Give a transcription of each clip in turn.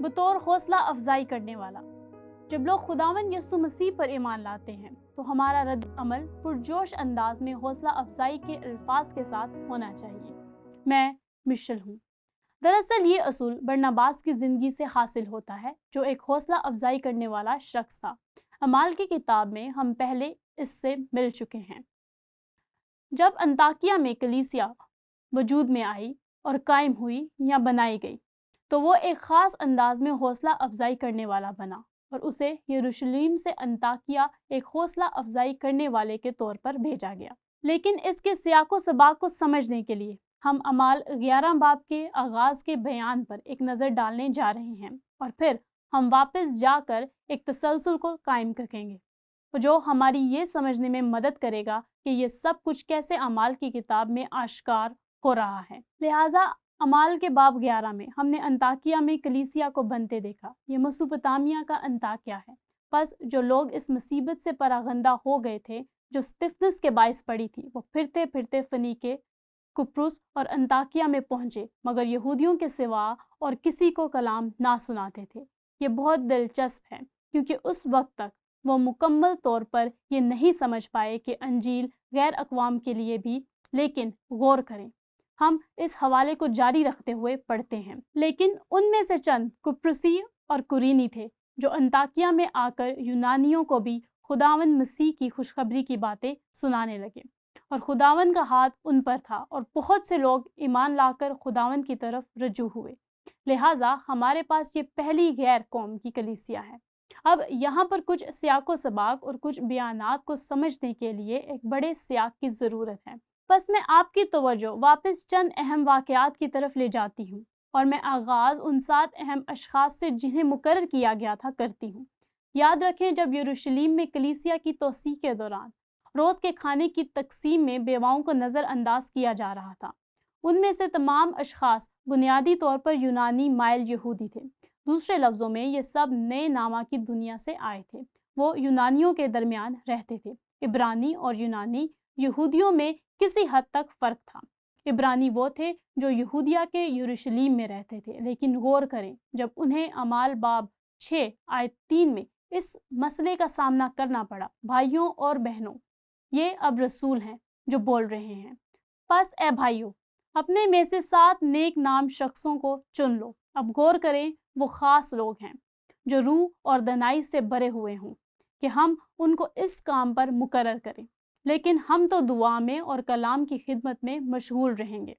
بطور حوصلہ افزائی کرنے والا۔ جب لوگ خداوند یسوع مسیح پر ایمان لاتے ہیں تو ہمارا رد عمل پرجوش انداز میں حوصلہ افزائی کے الفاظ کے ساتھ ہونا چاہیے۔ میں مشل ہوں۔ دراصل یہ اصول برناباس کی زندگی سے حاصل ہوتا ہے، جو ایک حوصلہ افزائی کرنے والا شخص تھا۔ اعمال کی کتاب میں ہم پہلے اس سے مل چکے ہیں۔ جب انطاکیہ میں کلیسیا وجود میں آئی اور قائم ہوئی یا بنائی گئی تو وہ ایک خاص انداز میں حوصلہ افزائی کرنے والا بنا، اور اسے یروشلم سے انطاکیہ ایک حوصلہ افزائی کرنے والے کے طور پر بھیجا گیا۔ لیکن اس کے سیاق و سباق کو سمجھنے کے لیے ہم اعمال 11 باب کے آغاز کے بیان پر ایک نظر ڈالنے جا رہے ہیں، اور پھر ہم واپس جا کر ایک تسلسل کو قائم کریں گے جو ہماری یہ سمجھنے میں مدد کرے گا کہ یہ سب کچھ کیسے اعمال کی کتاب میں آشکار ہو رہا ہے۔ لہٰذا اعمال کے باب 11 میں ہم نے انطاکیہ میں کلیسیا کو بنتے دیکھا۔ یہ مسوپتامیہ کا انطاکیہ ہے۔ پس جو لوگ اس مصیبت سے پراغندہ ہو گئے تھے جو استفنس کے باعث پڑی تھی، وہ پھرتے پھرتے فنیکے، کپروس اور انطاکیہ میں پہنچے، مگر یہودیوں کے سوا اور کسی کو کلام نہ سناتے تھے۔ یہ بہت دلچسپ ہے کیونکہ اس وقت تک وہ مکمل طور پر یہ نہیں سمجھ پائے کہ انجیل غیر اقوام کے لیے بھی، لیکن غور کریں، ہم اس حوالے کو جاری رکھتے ہوئے پڑھتے ہیں۔ لیکن ان میں سے چند کپرسی اور قرینی تھے جو انطاکیہ میں آ کر یونانیوں کو بھی خداوند مسیح کی خوشخبری کی باتیں سنانے لگے، اور خداوند کا ہاتھ ان پر تھا، اور بہت سے لوگ ایمان لا کر خداوند کی طرف رجوع ہوئے۔ لہٰذا ہمارے پاس یہ پہلی غیر قوم کی کلیسیا ہے۔ اب یہاں پر کچھ سیاق و سباق اور کچھ بیانات کو سمجھنے کے لیے ایک بڑے سیاق کی ضرورت ہے۔ بس میں آپ کی توجہ واپس چند اہم واقعات کی طرف لے جاتی ہوں، اور میں آغاز ان 7 اہم اشخاص سے جنہیں مقرر کیا گیا تھا کرتی ہوں۔ یاد رکھیں، جب یروشلم میں کلیسیا کی توسیع کے دوران روز کے کھانے کی تقسیم میں بیواؤں کو نظر انداز کیا جا رہا تھا، ان میں سے تمام اشخاص بنیادی طور پر یونانی مائل یہودی تھے۔ دوسرے لفظوں میں یہ سب نئے نامہ کی دنیا سے آئے تھے۔ وہ یونانیوں کے درمیان رہتے تھے۔ عبرانی اور یونانی یہودیوں میں کسی حد تک فرق تھا۔ عبرانی وہ تھے جو یہودیہ کے یروشلم میں رہتے تھے، لیکن غور کریں جب انہیں اعمال باب 6 آیت 3 میں اس مسئلے کا سامنا کرنا پڑا، بھائیوں اور بہنوں، یہ اب رسول ہیں جو بول رہے ہیں۔ پس اے بھائیوں، اپنے میں سے 7 نیک نام شخصوں کو چن لو۔ اب غور کریں، وہ خاص لوگ ہیں جو روح اور دانائی سے بھرے ہوئے ہوں کہ ہم ان کو اس کام پر مقرر کریں، لیکن ہم تو دعا میں اور کلام کی خدمت میں مشغول رہیں گے۔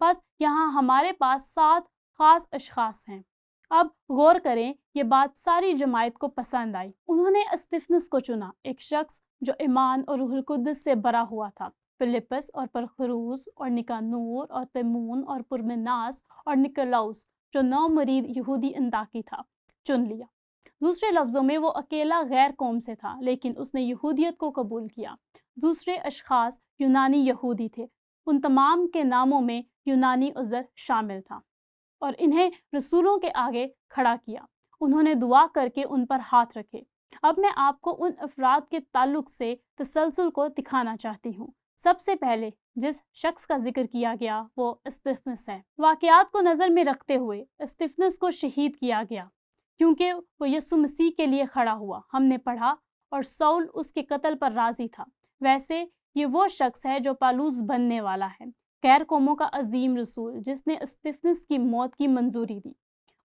بس یہاں ہمارے پاس 7 خاص اشخاص ہیں۔ اب غور کریں، یہ بات ساری جماعت کو پسند آئی۔ انہوں نے استفنس کو چنا، ایک شخص جو ایمان اور روح القدس سے بھرا ہوا تھا۔ فلپس اور پرخروس اور نکانور اور تیمون اور پرمناس اور نکلاؤس جو نومرید یہودی انطاکی تھا، چن لیا۔ دوسرے لفظوں میں وہ اکیلا غیر قوم سے تھا، لیکن اس نے یہودیت کو قبول کیا۔ دوسرے اشخاص یونانی یہودی تھے۔ ان تمام کے ناموں میں یونانی عذر شامل تھا، اور انہیں رسولوں کے آگے کھڑا کیا۔ انہوں نے دعا کر کے ان پر ہاتھ رکھے۔ اب میں آپ کو ان افراد کے تعلق سے تسلسل کو دکھانا چاہتی ہوں۔ سب سے پہلے جس شخص کا ذکر کیا گیا وہ استفنس ہے۔ واقعات کو نظر میں رکھتے ہوئے استفنس کو شہید کیا گیا کیونکہ وہ یسوع مسیح کے لیے کھڑا ہوا، ہم نے پڑھا، اور سول اس کے قتل پر راضی تھا۔ ویسے یہ وہ شخص ہے جو پالوس بننے والا ہے، غیر قوموں کا عظیم رسول جس نے استفنس کی موت کی منظوری دی۔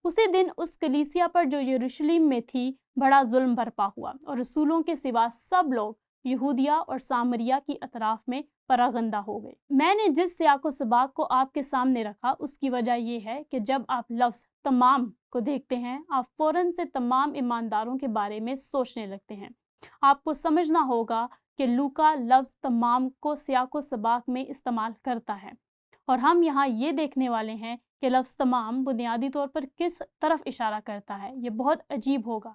اسی دن اس کلیسیا پر جو یروشلم میں تھی بڑا ظلم برپا ہوا، اور رسولوں کے سوا سب لوگ یہودیہ اور سامریہ کی اطراف میں پراغندہ ہو گئے۔ میں نے جس سیاق و سباق کو آپ کے سامنے رکھا اس کی وجہ یہ ہے کہ جب آپ لفظ تمام کو دیکھتے ہیں، آپ فوراً سے تمام ایمانداروں کے بارے میں سوچنے لگتے ہیں۔ آپ کو سمجھنا ہوگا کہ لوکا لفظ تمام کو سیاق و سباق میں استعمال کرتا ہے، اور ہم یہاں یہ دیکھنے والے ہیں کہ لفظ تمام بنیادی طور پر کس طرف اشارہ کرتا ہے۔ یہ بہت عجیب ہوگا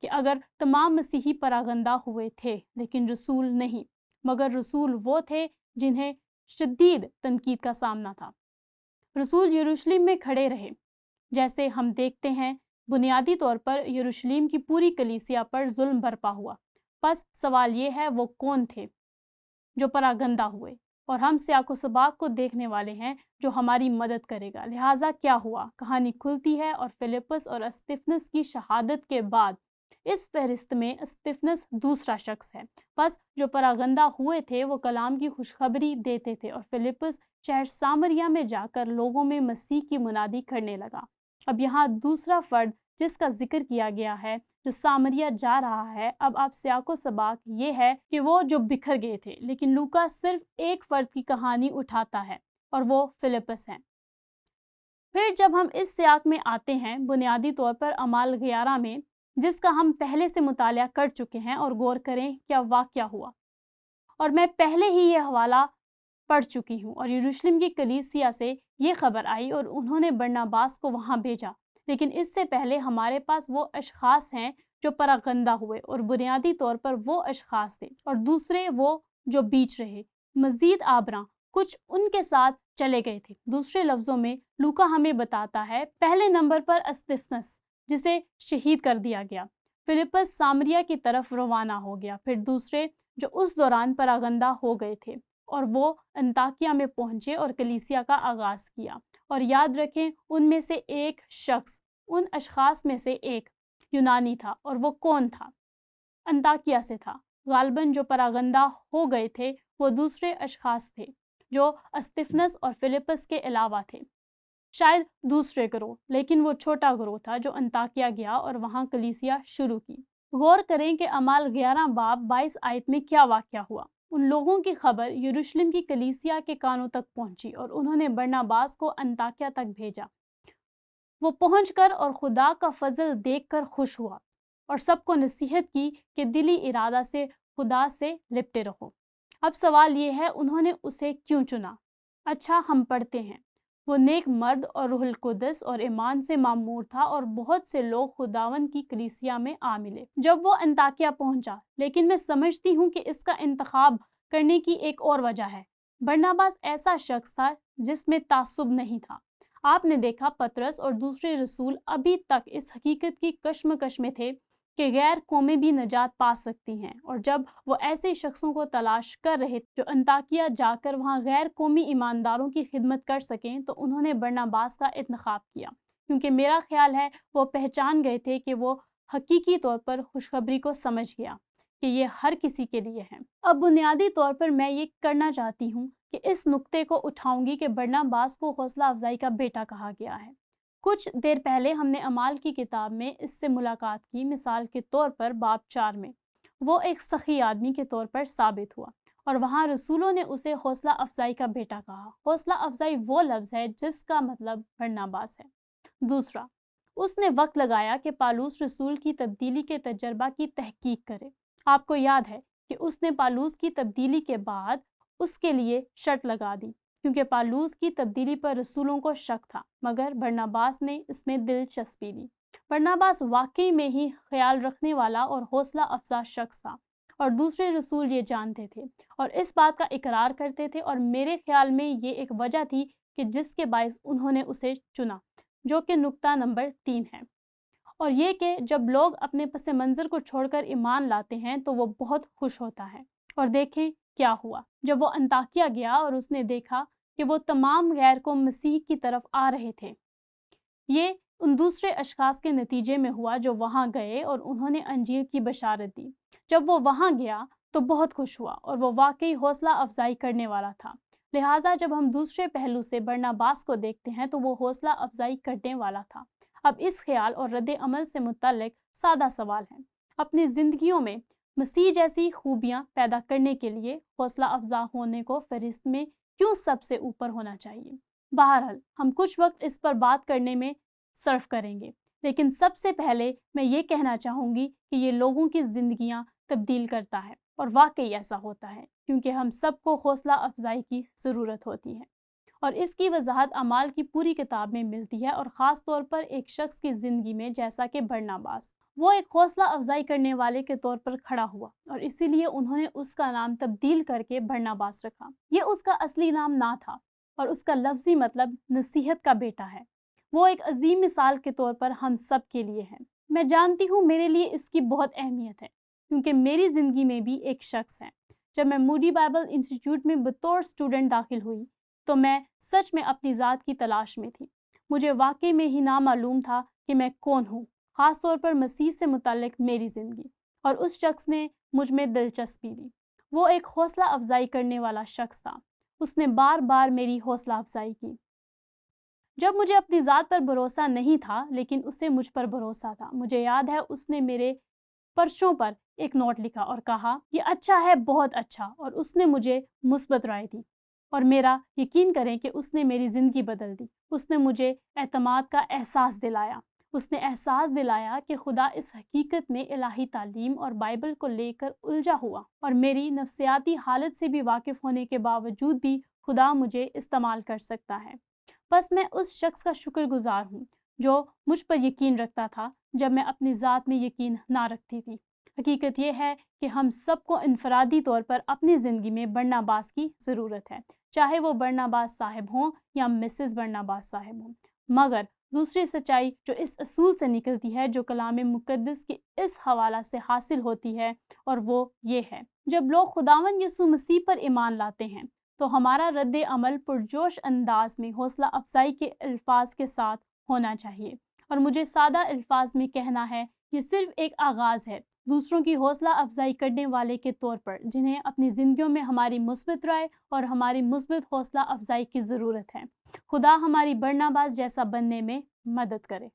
کہ اگر تمام مسیحی پراغندہ ہوئے تھے لیکن رسول نہیں، مگر رسول وہ تھے جنہیں شدید تنقید کا سامنا تھا۔ رسول یروشلم میں کھڑے رہے۔ جیسے ہم دیکھتے ہیں، بنیادی طور پر یروشلم کی پوری کلیسیا پر ظلم برپا ہوا۔ بس سوال یہ ہے وہ کون تھے جو پراگندہ ہوئے؟ اور ہم سیاق و سباق کو دیکھنے والے ہیں جو ہماری مدد کرے گا۔ لہٰذا کیا ہوا؟ کہانی کھلتی ہے اور فلپس اور استفنس کی شہادت کے بعد اس فہرست میں استفنس دوسرا شخص ہے۔ بس جو پراگندہ ہوئے تھے وہ کلام کی خوشخبری دیتے تھے، اور فلپس شہر سامریا میں جا کر لوگوں میں مسیح کی منادی کرنے لگا۔ اب یہاں دوسرا فرد جس کا ذکر کیا گیا ہے جو سامریا جا رہا ہے، اب آپ سیاق و سباق یہ ہے کہ وہ جو بکھر گئے تھے، لیکن لوکا صرف ایک فرد کی کہانی اٹھاتا ہے اور وہ فلپس ہیں۔ پھر جب ہم اس سیاق میں آتے ہیں بنیادی طور پر اعمال 11 میں، جس کا ہم پہلے سے مطالعہ کر چکے ہیں، اور غور کریں کیا واقعہ ہوا، اور میں پہلے ہی یہ حوالہ پڑھ چکی ہوں، اور یروشلم کی کلیسیا سے یہ خبر آئی اور انہوں نے برناباس کو وہاں بھیجا۔ لیکن اس سے پہلے ہمارے پاس وہ اشخاص ہیں جو پراگندہ ہوئے، اور بنیادی طور پر وہ اشخاص تھے، اور دوسرے وہ جو بیچ رہے، مزید آبراں کچھ ان کے ساتھ چلے گئے تھے۔ دوسرے لفظوں میں لوکا ہمیں بتاتا ہے پہلے نمبر پر استفنس جسے شہید کر دیا گیا، فلپس سامریا کی طرف روانہ ہو گیا، پھر دوسرے جو اس دوران پراگندہ ہو گئے تھے اور وہ انطاکیہ میں پہنچے اور کلیسیا کا آغاز کیا۔ اور یاد رکھیں ان میں سے ایک شخص، ان اشخاص میں سے ایک یونانی تھا، اور وہ کون تھا؟ انطاکیہ سے تھا۔ غالباً جو پراگندہ ہو گئے تھے وہ دوسرے اشخاص تھے جو استفنس اور فلپس کے علاوہ تھے، شاید دوسرے گروہ، لیکن وہ چھوٹا گروہ تھا جو انطاکیہ گیا اور وہاں کلیسیا شروع کی۔ غور کریں کہ اعمال 11 باب 22 آیت میں کیا واقعہ ہوا۔ ان لوگوں کی خبر یروشلم کی کلیسیا کے کانوں تک پہنچی اور انہوں نے برناباس کو انطاکیہ تک بھیجا۔ وہ پہنچ کر اور خدا کا فضل دیکھ کر خوش ہوا اور سب کو نصیحت کی کہ دلی ارادہ سے خدا سے لپٹے رہو۔ اب سوال یہ ہے انہوں نے اسے کیوں چنا؟ اچھا، ہم پڑھتے ہیں وہ نیک مرد اور روح القدس اور ایمان سے معمور تھا، اور بہت سے لوگ خداوند کی کلیسیا میں آ ملے جب وہ انطاکیہ پہنچا۔ لیکن میں سمجھتی ہوں کہ اس کا انتخاب کرنے کی ایک اور وجہ ہے۔ برناباس ایسا شخص تھا جس میں تعصب نہیں تھا۔ آپ نے دیکھا پطرس اور دوسرے رسول ابھی تک اس حقیقت کی کشمکش میں تھے کہ غیر قومیں بھی نجات پا سکتی ہیں، اور جب وہ ایسے شخصوں کو تلاش کر رہے جو انطاکیہ جا کر وہاں غیر قومی ایمانداروں کی خدمت کر سکیں، تو انہوں نے برناباس کا انتخاب کیا، کیونکہ میرا خیال ہے وہ پہچان گئے تھے کہ وہ حقیقی طور پر خوشخبری کو سمجھ گیا کہ یہ ہر کسی کے لیے ہے۔ اب بنیادی طور پر میں یہ کرنا چاہتی ہوں کہ اس نقطے کو اٹھاؤں گی کہ برناباس کو حوصلہ افزائی کا بیٹا کہا گیا ہے۔ کچھ دیر پہلے ہم نے اعمال کی کتاب میں اس سے ملاقات کی، مثال کے طور پر باب 4 میں وہ ایک سخی آدمی کے طور پر ثابت ہوا، اور وہاں رسولوں نے اسے حوصلہ افزائی کا بیٹا کہا۔ حوصلہ افزائی وہ لفظ ہے جس کا مطلب برناباس ہے۔ دوسرا، اس نے وقت لگایا کہ پالوس رسول کی تبدیلی کے تجربہ کی تحقیق کرے۔ آپ کو یاد ہے کہ اس نے پالوس کی تبدیلی کے بعد اس کے لیے شرط لگا دی، کیونکہ پالوس کی تبدیلی پر رسولوں کو شک تھا، مگر برناباس نے اس میں دلچسپی لی۔ برناباس واقعی میں ہی خیال رکھنے والا اور حوصلہ افزا شخص تھا، اور دوسرے رسول یہ جانتے تھے اور اس بات کا اقرار کرتے تھے، اور میرے خیال میں یہ ایک وجہ تھی کہ جس کے باعث انہوں نے اسے چنا، جو کہ نقطہ نمبر 3 ہے، اور یہ کہ جب لوگ اپنے پس منظر کو چھوڑ کر ایمان لاتے ہیں تو وہ بہت خوش ہوتا ہے۔ اور دیکھیں کیا ہوا جب وہ انطاکیہ گیا اور اس نے دیکھا کہ وہ تمام غیر قوم مسیح کی طرف آ رہے تھے۔ یہ ان دوسرے اشخاص کے نتیجے میں ہوا جو وہاں گئے اور انہوں نے انجیل کی بشارت دی۔ جب وہ وہاں گیا تو بہت خوش ہوا، اور وہ واقعی حوصلہ افزائی کرنے والا تھا۔ لہٰذا جب ہم دوسرے پہلو سے برناباس کو دیکھتے ہیں تو وہ حوصلہ افزائی کرنے والا تھا۔ اب اس خیال اور رد عمل سے متعلق سادہ سوال ہے۔ اپنی زندگیوں میں مسیح جیسی خوبیاں پیدا کرنے کے لیے حوصلہ افزا ہونے کو فہرست میں کیوں سب سے اوپر ہونا چاہیے؟ بہرحال ہم کچھ وقت اس پر بات کرنے میں صرف کریں گے، لیکن سب سے پہلے میں یہ کہنا چاہوں گی کہ یہ لوگوں کی زندگیاں تبدیل کرتا ہے، اور واقعی ایسا ہوتا ہے کیونکہ ہم سب کو حوصلہ افزائی کی ضرورت ہوتی ہے، اور اس کی وضاحت اعمال کی پوری کتاب میں ملتی ہے، اور خاص طور پر ایک شخص کی زندگی میں جیسا کہ برناباس۔ وہ ایک حوصلہ افزائی کرنے والے کے طور پر کھڑا ہوا، اور اسی لیے انہوں نے اس کا نام تبدیل کر کے برناباس رکھا۔ یہ اس کا اصلی نام نہ تھا، اور اس کا لفظی مطلب نصیحت کا بیٹا ہے۔ وہ ایک عظیم مثال کے طور پر ہم سب کے لیے ہے۔ میں جانتی ہوں میرے لیے اس کی بہت اہمیت ہے، کیونکہ میری زندگی میں بھی ایک شخص ہے جب میں موڈی بائبل انسٹیٹیوٹ میں بطور اسٹوڈنٹ داخل ہوئی تو میں سچ میں اپنی ذات کی تلاش میں تھی۔ مجھے واقعی میں ہی نامعلوم تھا کہ میں کون ہوں، خاص طور پر مسیح سے متعلق میری زندگی، اور اس شخص نے مجھ میں دلچسپی لی۔ وہ ایک حوصلہ افزائی کرنے والا شخص تھا۔ اس نے بار بار میری حوصلہ افزائی کی۔ جب مجھے اپنی ذات پر بھروسہ نہیں تھا لیکن اسے مجھ پر بھروسہ تھا۔ مجھے یاد ہے اس نے میرے پرچوں پر ایک نوٹ لکھا اور کہا، یہ اچھا ہے، بہت اچھا، اور اس نے مجھے مثبت رائے دی، اور میرا یقین کریں کہ اس نے میری زندگی بدل دی۔ اس نے مجھے اعتماد کا احساس دلایا۔ اس نے احساس دلایا کہ خدا اس حقیقت میں الہی تعلیم اور بائبل کو لے کر الجھا ہوا، اور میری نفسیاتی حالت سے بھی واقف ہونے کے باوجود بھی خدا مجھے استعمال کر سکتا ہے۔ بس میں اس شخص کا شکر گزار ہوں جو مجھ پر یقین رکھتا تھا جب میں اپنی ذات میں یقین نہ رکھتی تھی۔ حقیقت یہ ہے کہ ہم سب کو انفرادی طور پر اپنی زندگی میں برناباس کی ضرورت ہے، چاہے وہ برناباس صاحب ہوں یا مسز برناباس صاحب ہوں۔ مگر دوسری سچائی جو اس اصول سے نکلتی ہے، جو کلام مقدس کے اس حوالہ سے حاصل ہوتی ہے، اور وہ یہ ہے، جب لوگ خداوند یسوع مسیح پر ایمان لاتے ہیں تو ہمارا رد عمل پرجوش انداز میں حوصلہ افزائی کے الفاظ کے ساتھ ہونا چاہیے۔ اور مجھے سادہ الفاظ میں کہنا ہے، یہ صرف ایک آغاز ہے دوسروں کی حوصلہ افزائی کرنے والے کے طور پر، جنہیں اپنی زندگیوں میں ہماری مثبت رائے اور ہماری مثبت حوصلہ افزائی کی ضرورت ہے۔ خدا ہماری برناباس جیسا بننے میں مدد کرے۔